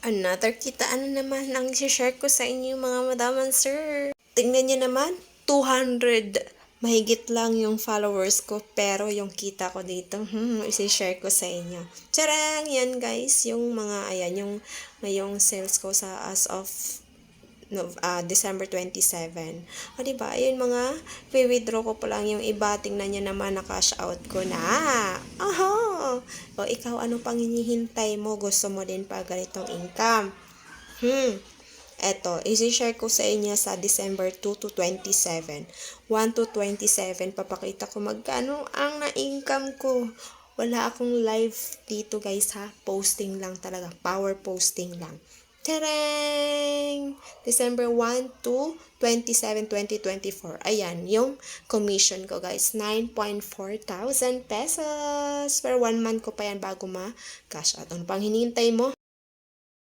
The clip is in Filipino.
Another kitaan na naman ang share ko sa inyo mga madaman sir. Tingnan niyo naman, 200 mahigit lang yung followers ko pero yung kita ko dito, isi-share ko sa inyo. Charang! Yan guys, yung mga, ayan, yung sales ko sa as of December 27. O diba, ayun mga, withdraw ko pa lang yung iba, tingnan nyo naman na cash out ko na. Aha! O ikaw, ano pang hinihintay mo? Gusto mo din pa ganitong income? Eto, isi-share ko sa inyo sa December 2 to 27. 1 to 27, papakita ko magkano ang na-income ko. Wala akong live dito guys ha. Posting lang talaga. Power posting lang. Tarang! December 1 to 27, 2024. Ayan, yung commission ko guys. 9.4 thousand pesos. Per 1 month ko pa yan bago ma-cash out. Ano pang hinihintay mo?